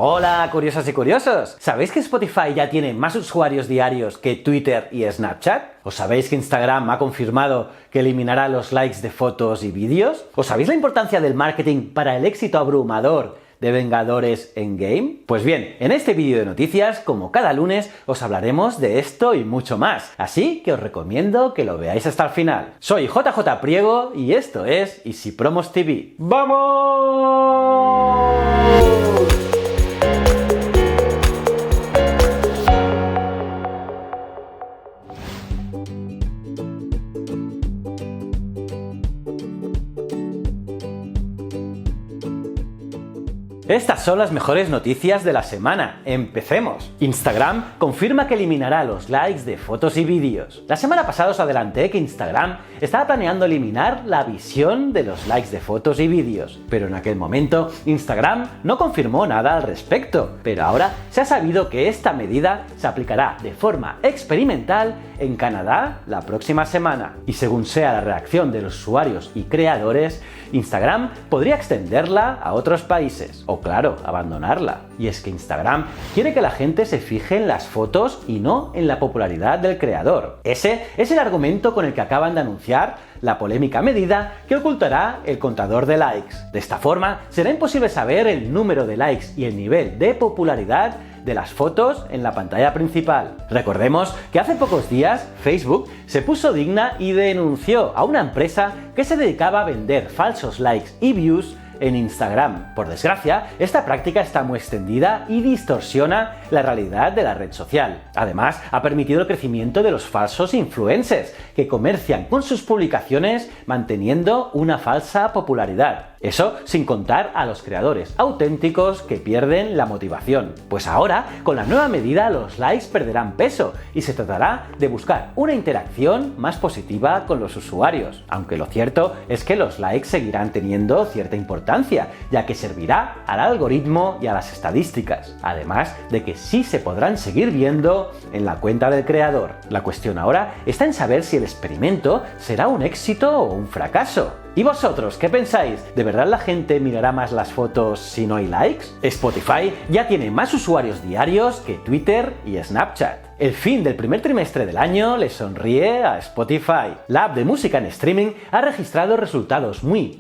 Hola, curiosas y curiosos. ¿Sabéis que Spotify ya tiene más usuarios diarios que Twitter y Snapchat? ¿O sabéis que Instagram ha confirmado que eliminará los likes de fotos y vídeos? ¿O sabéis la importancia del marketing para el éxito abrumador de Vengadores Endgame? Pues bien, en este vídeo de noticias, como cada lunes, os hablaremos de esto y mucho más. Así que os recomiendo que lo veáis hasta el final. Soy JJ Priego y esto es Easy Promos TV. ¡Vamos! Estas son las mejores noticias de la semana. ¡Empecemos! Instagram confirma que eliminará los likes de fotos y vídeos. La semana pasada os adelanté que Instagram estaba planeando eliminar la visión de los likes de fotos y vídeos, pero en aquel momento Instagram no confirmó nada al respecto. Pero ahora se ha sabido que esta medida se aplicará de forma experimental en Canadá la próxima semana. Y según sea la reacción de los usuarios y creadores, Instagram podría extenderla a otros países, o claro, abandonarla. Y es que Instagram quiere que la gente se fije en las fotos y no en la popularidad del creador. Ese es el argumento con el que acaban de anunciar la polémica medida que ocultará el contador de likes. De esta forma, será imposible saber el número de likes y el nivel de popularidad de las fotos en la pantalla principal. Recordemos que hace pocos días Facebook se puso digna y denunció a una empresa que se dedicaba a vender falsos likes y views en Instagram. Por desgracia, esta práctica está muy extendida y distorsiona la realidad de la red social. Además, ha permitido el crecimiento de los falsos influencers, que comercian con sus publicaciones manteniendo una falsa popularidad. Eso sin contar a los creadores auténticos que pierden la motivación. Pues ahora, con la nueva medida, los likes perderán peso y se tratará de buscar una interacción más positiva con los usuarios. Aunque lo cierto es que los likes seguirán teniendo cierta importancia, ya que servirá al algoritmo y a las estadísticas. Además de que sí se podrán seguir viendo en la cuenta del creador. La cuestión ahora está en saber si el experimento será un éxito o un fracaso. ¿Y vosotros qué pensáis? ¿De verdad la gente mirará más las fotos si no hay likes? Spotify ya tiene más usuarios diarios que Twitter y Snapchat. El fin del primer trimestre del año le sonríe a Spotify. La app de música en streaming ha registrado resultados muy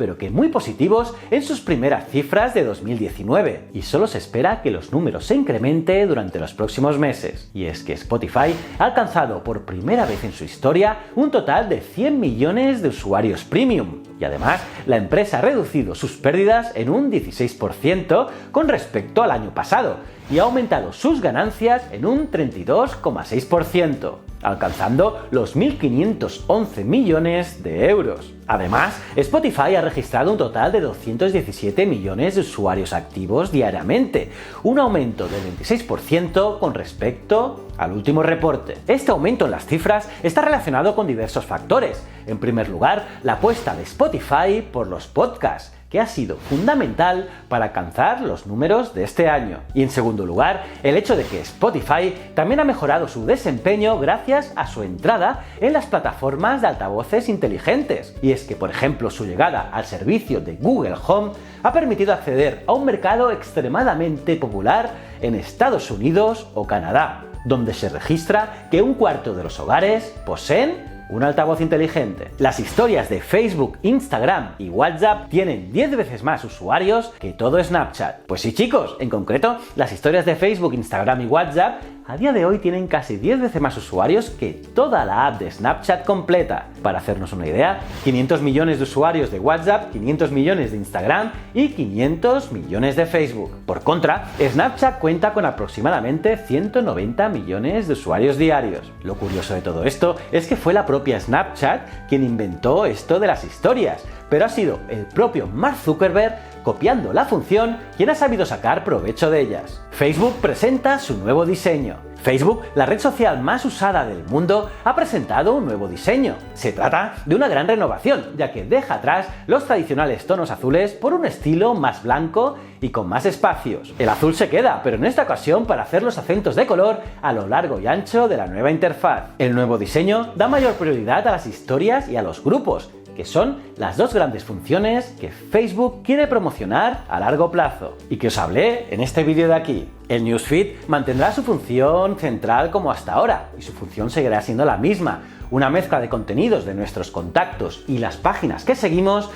positivos en sus primeras cifras de 2019 y solo se espera que los números se incrementen durante los próximos meses. Y es que Spotify ha alcanzado por primera vez en su historia un total de 100 millones de usuarios premium. Y además, la empresa ha reducido sus pérdidas en un 16% con respecto al año pasado y ha aumentado sus ganancias en un 32,6%, alcanzando los 1.511 millones de euros. Además, Spotify ha registrado un total de 217 millones de usuarios activos diariamente, un aumento del 26% con respecto al último reporte. Este aumento en las cifras está relacionado con diversos factores. En primer lugar, la apuesta de Spotify por los podcasts, que ha sido fundamental para alcanzar los números de este año. Y en segundo lugar, el hecho de que Spotify también ha mejorado su desempeño gracias a su entrada en las plataformas de altavoces inteligentes. Y es que, por ejemplo, su llegada al servicio de Google Home ha permitido acceder a un mercado extremadamente popular en Estados Unidos o Canadá, donde se registra que un cuarto de los hogares poseen un altavoz inteligente. Las historias de Facebook, Instagram y WhatsApp tienen 10 veces más usuarios que todo Snapchat. Pues sí, chicos, en concreto, las historias de Facebook, Instagram y WhatsApp a día de hoy tienen casi 10 veces más usuarios que toda la app de Snapchat completa. Para hacernos una idea, 500 millones de usuarios de WhatsApp, 500 millones de Instagram y 500 millones de Facebook. Por contra, Snapchat cuenta con aproximadamente 190 millones de usuarios diarios. Lo curioso de todo esto es que fue la propia Snapchat quien inventó esto de las historias, pero ha sido el propio Mark Zuckerberg, copiando la función, quien ha sabido sacar provecho de ellas. Facebook presenta su nuevo diseño. Facebook, la red social más usada del mundo, ha presentado un nuevo diseño. Se trata de una gran renovación, ya que deja atrás los tradicionales tonos azules por un estilo más blanco y con más espacios. El azul se queda, pero en esta ocasión para hacer los acentos de color a lo largo y ancho de la nueva interfaz. El nuevo diseño da mayor prioridad a las historias y a los grupos, que son las dos grandes funciones que Facebook quiere promocionar a largo plazo y que os hablé en este vídeo de aquí. El Newsfeed mantendrá su función central como hasta ahora y su función seguirá siendo la misma, una mezcla de contenidos de nuestros contactos y las páginas que seguimos,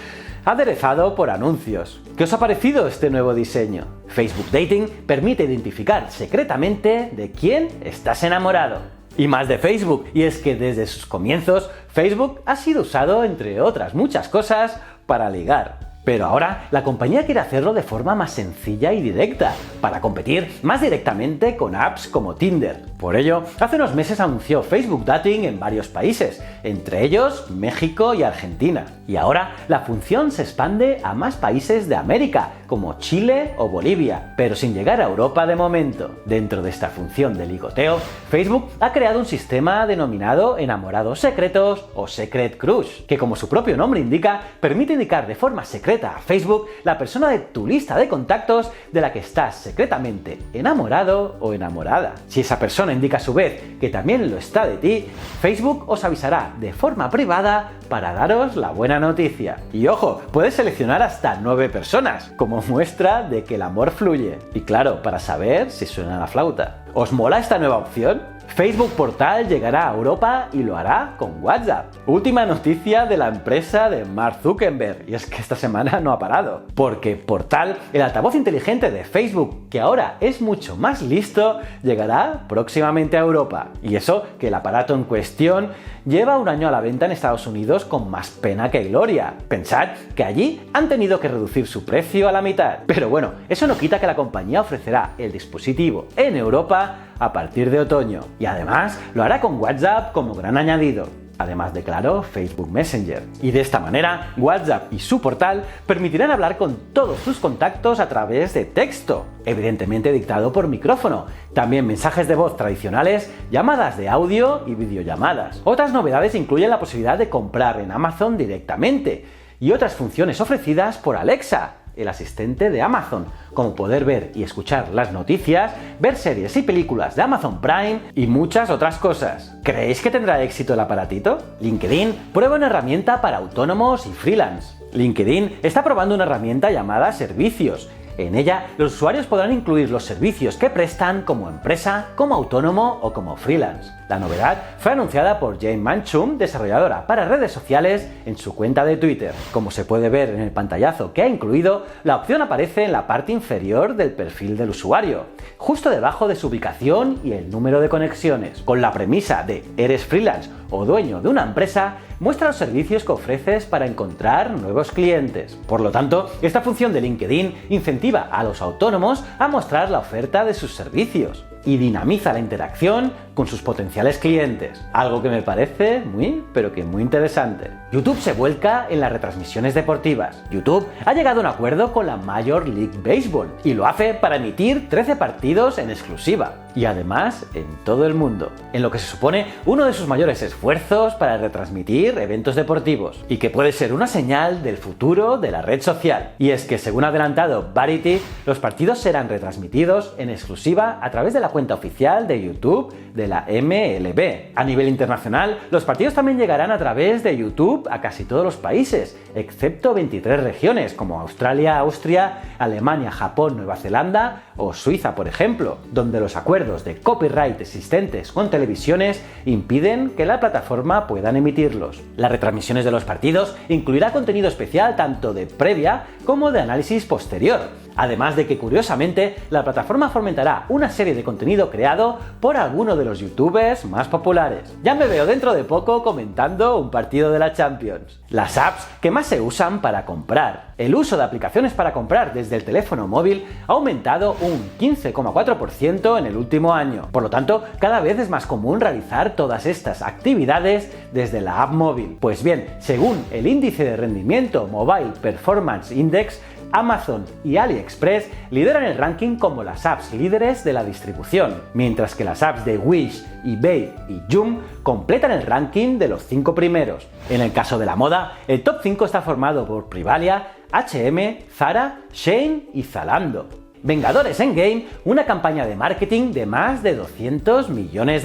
aderezado por anuncios. ¿Qué os ha parecido este nuevo diseño? Facebook Dating permite identificar secretamente de quién estás enamorado. Y más de Facebook, y es que desde sus comienzos, Facebook ha sido usado, entre otras muchas cosas, para ligar. Pero ahora la compañía quiere hacerlo de forma más sencilla y directa, para competir más directamente con apps como Tinder. Por ello, hace unos meses anunció Facebook Dating en varios países, entre ellos México y Argentina. Y ahora la función se expande a más países de América, como Chile o Bolivia, pero sin llegar a Europa de momento. Dentro de esta función de ligoteo, Facebook ha creado un sistema denominado Enamorados Secretos o Secret Crush, que como su propio nombre indica, permite indicar de forma secreta a Facebook la persona de tu lista de contactos de la que estás secretamente enamorado o enamorada. Si esa persona indica a su vez que también lo está de ti, Facebook os avisará de forma privada para daros la buena noticia. Y ojo, puedes seleccionar hasta 9 personas, como muestra de que el amor fluye. Y claro, para saber si suena la flauta. ¿Os mola esta nueva opción? Facebook Portal llegará a Europa y lo hará con WhatsApp. Última noticia de la empresa de Mark Zuckerberg, y es que esta semana no ha parado. Porque Portal, el altavoz inteligente de Facebook, que ahora es mucho más listo, llegará próximamente a Europa. Y eso que el aparato en cuestión lleva un año a la venta en Estados Unidos con más pena que gloria. Pensad que allí han tenido que reducir su precio a la mitad. Pero bueno, eso no quita que la compañía ofrecerá el dispositivo en Europa a partir de otoño. Y además lo hará con WhatsApp como gran añadido. Además de, claro, Facebook Messenger. Y de esta manera, WhatsApp y su portal permitirán hablar con todos tus contactos a través de texto, evidentemente dictado por micrófono, también mensajes de voz tradicionales, llamadas de audio y videollamadas. Otras novedades incluyen la posibilidad de comprar en Amazon directamente y otras funciones ofrecidas por Alexa, el asistente de Amazon, como poder ver y escuchar las noticias, ver series y películas de Amazon Prime y muchas otras cosas. ¿Creéis que tendrá éxito el aparatito? LinkedIn prueba una herramienta para autónomos y freelance. LinkedIn está probando una herramienta llamada Servicios. En ella, los usuarios podrán incluir los servicios que prestan como empresa, como autónomo o como freelance. La novedad fue anunciada por Jane Manchum, desarrolladora para redes sociales, en su cuenta de Twitter. Como se puede ver en el pantallazo que ha incluido, la opción aparece en la parte inferior del perfil del usuario, justo debajo de su ubicación y el número de conexiones. Con la premisa de ¿eres freelance o dueño de una empresa?, muestra los servicios que ofreces para encontrar nuevos clientes. Por lo tanto, esta función de LinkedIn incentiva a los autónomos a mostrar la oferta de sus servicios y dinamiza la interacción con sus potenciales clientes, algo que me parece muy interesante. YouTube se vuelca en las retransmisiones deportivas. YouTube ha llegado a un acuerdo con la Major League Baseball y lo hace para emitir 13 partidos en exclusiva, y además en todo el mundo, en lo que se supone uno de sus mayores esfuerzos para retransmitir eventos deportivos, y que puede ser una señal del futuro de la red social. Y es que, según ha adelantado Variety, los partidos serán retransmitidos en exclusiva a través de la cuenta oficial de YouTube de la MLB. A nivel internacional, los partidos también llegarán a través de YouTube a casi todos los países, excepto 23 regiones como Australia, Austria, Alemania, Japón, Nueva Zelanda o Suiza, por ejemplo, donde los acuerdos de copyright existentes con televisiones impiden que la plataforma puedan emitirlos. Las retransmisiones de los partidos incluirá contenido especial tanto de previa como de análisis posterior. Además de que, curiosamente, la plataforma fomentará una serie de contenido creado por algunos de los youtubers más populares. Ya me veo dentro de poco comentando un partido de la Champions. Las apps que más se usan para comprar. El uso de aplicaciones para comprar desde el teléfono móvil ha aumentado un 15,4% en el último año. Por lo tanto, cada vez es más común realizar todas estas actividades desde la app móvil. Pues bien, según el índice de rendimiento Mobile Performance Index, Amazon y AliExpress lideran el ranking como las apps líderes de la distribución, mientras que las apps de Wish, eBay y Joom completan el ranking de los 5 primeros. En el caso de la moda, el top 5 está formado por Privalia, H&M, Zara, Shein y Zalando. Vengadores Endgame, una campaña de marketing de más de $200 millones.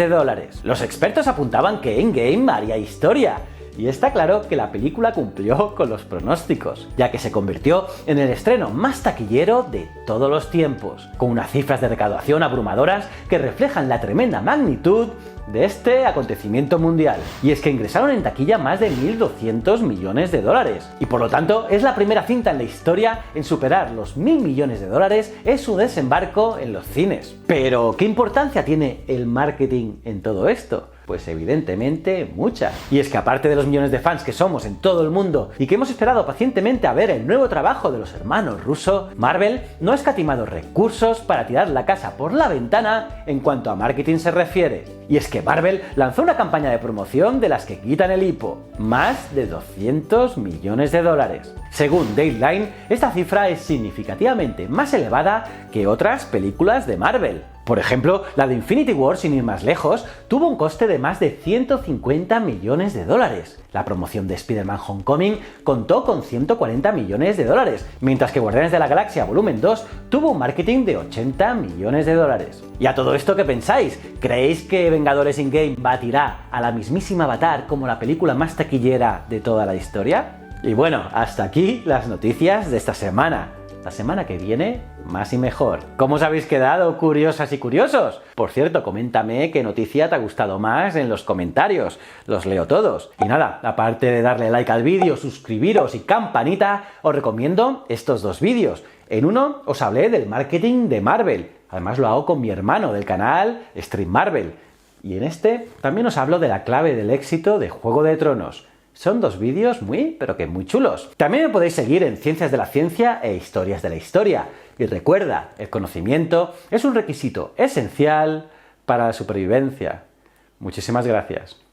Los expertos apuntaban que Endgame haría historia. Y está claro que la película cumplió con los pronósticos, ya que se convirtió en el estreno más taquillero de todos los tiempos, con unas cifras de recaudación abrumadoras que reflejan la tremenda magnitud de este acontecimiento mundial. Y es que ingresaron en taquilla más de 1.200 millones de dólares. Y por lo tanto, es la primera cinta en la historia en superar los 1.000 millones de dólares en su desembarco en los cines. Pero, ¿qué importancia tiene el marketing en todo esto? Pues evidentemente mucha. Y es que aparte de los millones de fans que somos en todo el mundo y que hemos esperado pacientemente a ver el nuevo trabajo de los hermanos Russo, Marvel no ha escatimado recursos para tirar la casa por la ventana en cuanto a marketing se refiere. Y es que Marvel lanzó una campaña de promoción de las que quitan el hipo, más de 200 millones de dólares. Según Deadline, esta cifra es significativamente más elevada que otras películas de Marvel. Por ejemplo, la de Infinity War, sin ir más lejos, tuvo un coste de más de 150 millones de dólares. La promoción de Spider-Man Homecoming contó con 140 millones de dólares, mientras que Guardianes de la Galaxia Volumen 2 tuvo un marketing de 80 millones de dólares. ¿Y a todo esto qué pensáis? ¿Creéis que Vengadores Endgame batirá a la mismísima Avatar como la película más taquillera de toda la historia? Y bueno, hasta aquí las noticias de esta semana. La semana que viene, más y mejor. ¿Cómo os habéis quedado, curiosas y curiosos? Por cierto, coméntame qué noticia te ha gustado más en los comentarios. Los leo todos. Y nada, aparte de darle like al vídeo, suscribiros y campanita, os recomiendo estos dos vídeos. En uno os hablé del marketing de Marvel. Además lo hago con mi hermano del canal Stream Marvel. Y en este también os hablo de la clave del éxito de Juego de Tronos. Son dos vídeos pero que muy chulos. También me podéis seguir en Ciencias de la Ciencia e Historias de la Historia. Y recuerda, el conocimiento es un requisito esencial para la supervivencia. Muchísimas gracias.